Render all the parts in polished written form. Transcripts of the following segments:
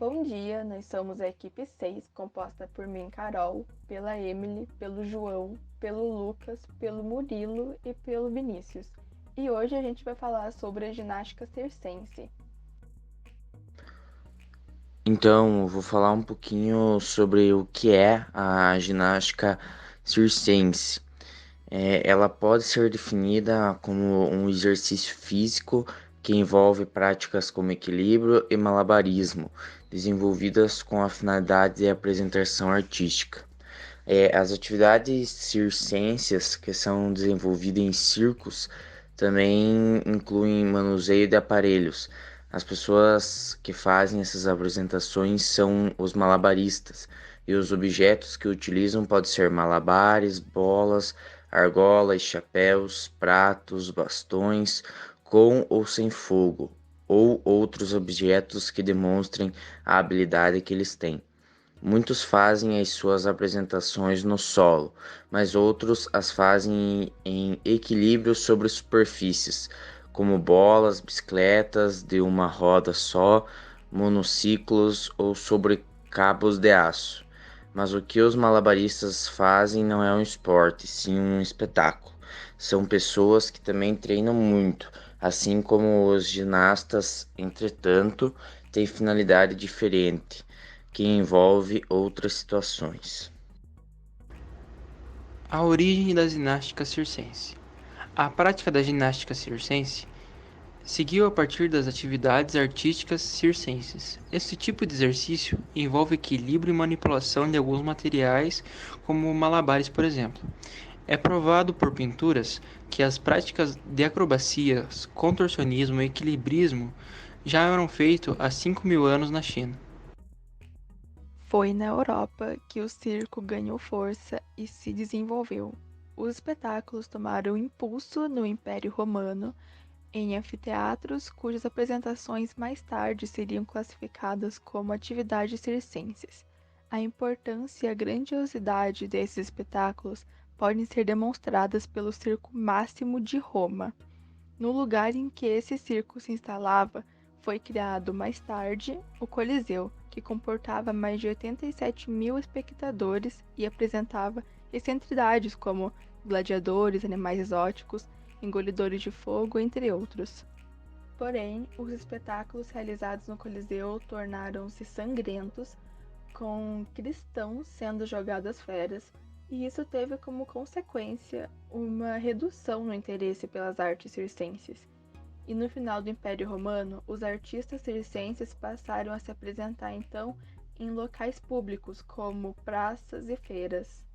Bom dia, nós somos a equipe 6, composta por mim, Carol, pela Emily, pelo João, pelo Lucas, pelo Murilo e pelo Vinícius. E hoje a gente vai falar sobre a ginástica circense. Então, eu vou falar um pouquinho sobre o que é a ginástica circense. Ela pode ser definida como um exercício físico que envolve práticas como equilíbrio e malabarismo, desenvolvidas com a finalidade de apresentação artística. As atividades circenses que são desenvolvidas em circos também incluem manuseio de aparelhos. As pessoas que fazem essas apresentações são os malabaristas, e os objetos que utilizam podem ser malabares, bolas, argolas, chapéus, pratos, bastões, com ou sem fogo, ou outros objetos que demonstrem a habilidade que eles têm. Muitos fazem as suas apresentações no solo, mas outros as fazem em equilíbrio sobre superfícies, como bolas, bicicletas de uma roda só, monociclos ou sobre cabos de aço. Mas o que os malabaristas fazem não é um esporte, sim um espetáculo. São pessoas que também treinam muito, assim como os ginastas, entretanto, têm finalidade diferente que envolve outras situações. A origem da ginástica circense. A prática da ginástica circense seguiu a partir das atividades artísticas circenses. Esse tipo de exercício envolve equilíbrio e manipulação de alguns materiais, como malabares, por exemplo. É provado por pinturas que as práticas de acrobacias, contorcionismo e equilibrismo já eram feitas há 5.000 anos na China. Foi na Europa que o circo ganhou força e se desenvolveu. Os espetáculos tomaram impulso no Império Romano em anfiteatros, cujas apresentações mais tarde seriam classificadas como atividades circenses. A importância e a grandiosidade desses espetáculos podem ser demonstradas pelo Circo Máximo de Roma. No lugar em que esse circo se instalava, foi criado mais tarde o Coliseu, que comportava mais de 87 mil espectadores e apresentava excentridades como gladiadores, animais exóticos, engolidores de fogo, entre outros. Porém, os espetáculos realizados no Coliseu tornaram-se sangrentos, com cristãos sendo jogados às feras, e isso teve como consequência uma redução no interesse pelas artes circenses. E no final do Império Romano, os artistas circenses passaram a se apresentar então em locais públicos, como praças e feiras.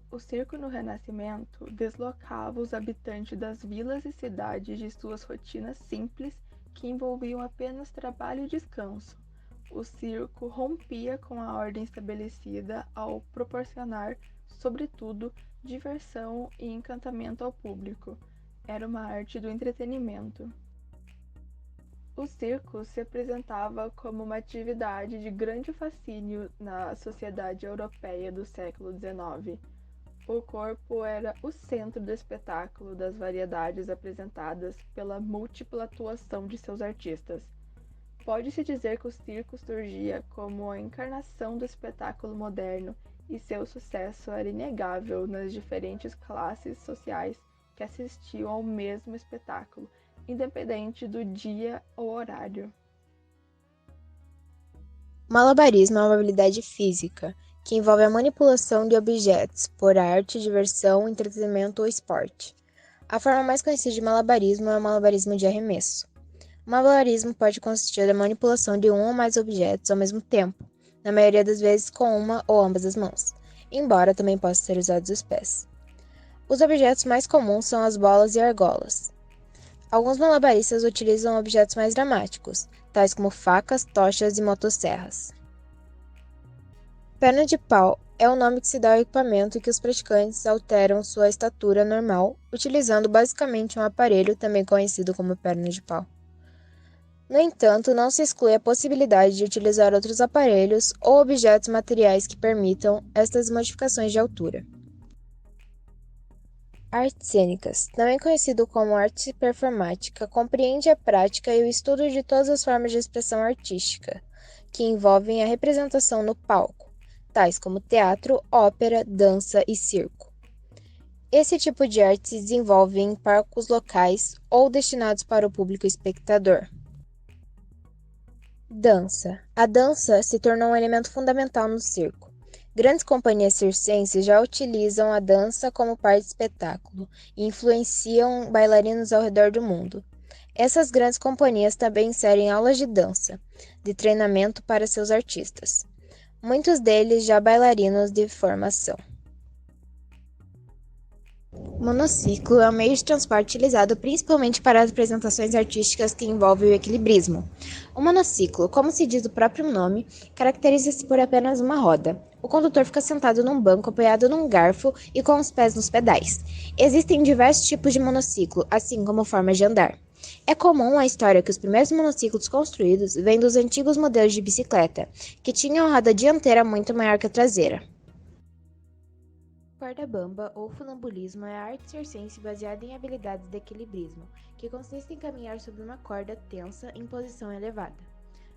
O circo no Renascimento deslocava os habitantes das vilas e cidades de suas rotinas simples que envolviam apenas trabalho e descanso. O circo rompia com a ordem estabelecida ao proporcionar, sobretudo, diversão e encantamento ao público. Era uma arte do entretenimento. O circo se apresentava como uma atividade de grande fascínio na sociedade europeia do século XIX. O corpo era o centro do espetáculo das variedades apresentadas pela múltipla atuação de seus artistas. Pode-se dizer que o circo surgia como a encarnação do espetáculo moderno e seu sucesso era inegável nas diferentes classes sociais que assistiam ao mesmo espetáculo, independente do dia ou horário. Malabarismo é uma habilidade física que envolve a manipulação de objetos por arte, diversão, entretenimento ou esporte. A forma mais conhecida de malabarismo é o malabarismo de arremesso. O malabarismo pode consistir da manipulação de um ou mais objetos ao mesmo tempo, na maioria das vezes com uma ou ambas as mãos, embora também possam ser usados os pés. Os objetos mais comuns são as bolas e argolas. Alguns malabaristas utilizam objetos mais dramáticos, tais como facas, tochas e motosserras. Perna de pau é o nome que se dá ao equipamento em que os praticantes alteram sua estatura normal, utilizando basicamente um aparelho também conhecido como perna de pau. No entanto, não se exclui a possibilidade de utilizar outros aparelhos ou objetos materiais que permitam estas modificações de altura. Artes cênicas, também conhecido como arte performática, compreende a prática e o estudo de todas as formas de expressão artística, que envolvem a representação no palco, tais como teatro, ópera, dança e circo. Esse tipo de arte se desenvolve em palcos locais ou destinados para o público espectador. Dança. A dança se tornou um elemento fundamental no circo. Grandes companhias circenses já utilizam a dança como parte do espetáculo e influenciam bailarinos ao redor do mundo. Essas grandes companhias também inserem aulas de dança, de treinamento para seus artistas, muitos deles já bailarinos de formação. O monociclo é um meio de transporte utilizado principalmente para apresentações artísticas que envolvem o equilibrismo. O monociclo, como se diz o próprio nome, caracteriza-se por apenas uma roda. O condutor fica sentado num banco apoiado num garfo e com os pés nos pedais. Existem diversos tipos de monociclo, assim como formas de andar. É comum a história que os primeiros monociclos construídos vêm dos antigos modelos de bicicleta, que tinham roda dianteira muito maior que a traseira. Corda bamba ou funambulismo é a arte circense baseada em habilidades de equilibrismo, que consiste em caminhar sobre uma corda tensa em posição elevada.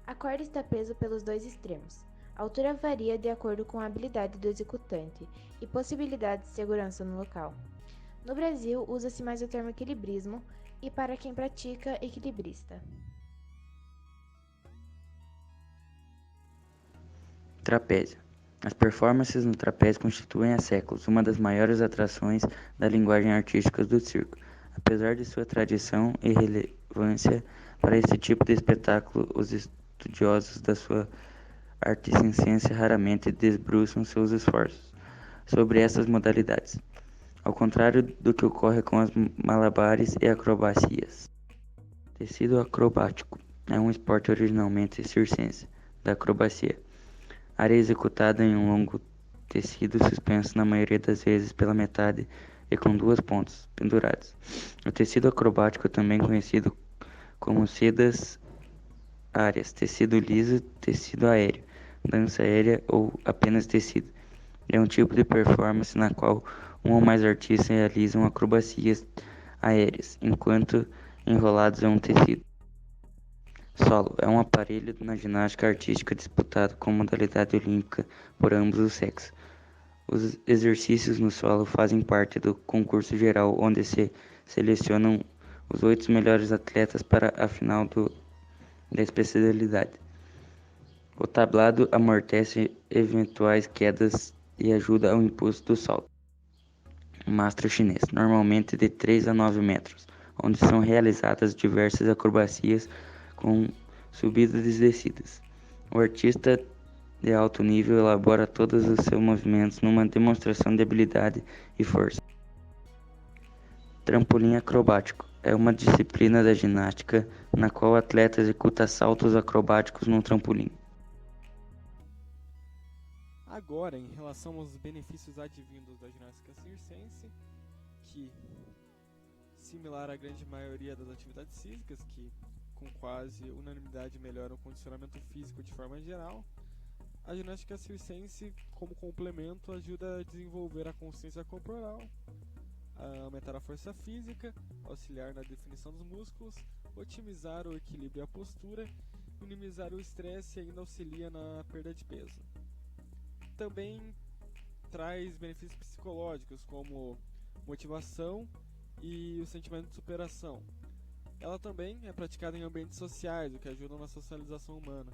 A corda está presa pelos dois extremos. A altura varia de acordo com a habilidade do executante e possibilidade de segurança no local. No Brasil, usa-se mais o termo equilibrismo e para quem pratica, equilibrista. Trapézio. As performances no trapézio constituem há séculos uma das maiores atrações da linguagem artística do circo. Apesar de sua tradição e relevância para esse tipo de espetáculo, os estudiosos da sua arte circense raramente debruçam seus esforços sobre essas modalidades, ao contrário do que ocorre com as malabares e acrobacias. Tecido acrobático é um esporte originalmente circense, da acrobacia. Área executada em um longo tecido suspenso na maioria das vezes pela metade e com duas pontas penduradas. O tecido acrobático, também conhecido como sedas áreas, tecido liso, tecido aéreo, dança aérea ou apenas tecido, é um tipo de performance na qual um ou mais artistas realizam acrobacias aéreas enquanto enrolados em um tecido. Solo é um aparelho na ginástica artística disputado como modalidade olímpica por ambos os sexos. Os exercícios no solo fazem parte do concurso geral, onde se selecionam os 8 melhores atletas para a final da especialidade. O tablado amortece eventuais quedas e ajuda ao impulso do salto. Mastro chinês, normalmente de 3 a 9 metros, onde são realizadas diversas acrobacias com subidas e descidas. O artista de alto nível elabora todos os seus movimentos numa demonstração de habilidade e força. Trampolim acrobático é uma disciplina da ginástica na qual o atleta executa saltos acrobáticos no trampolim. Agora, em relação aos benefícios advindos da ginástica circense, que, similar à grande maioria das atividades físicas, que com quase unanimidade melhoram o condicionamento físico de forma geral, a ginástica circense, como complemento, ajuda a desenvolver a consciência corporal, a aumentar a força física, auxiliar na definição dos músculos, otimizar o equilíbrio e a postura, minimizar o estresse e ainda auxilia na perda de peso. Também traz benefícios psicológicos, como motivação e o sentimento de superação. Ela também é praticada em ambientes sociais, o que ajuda na socialização humana.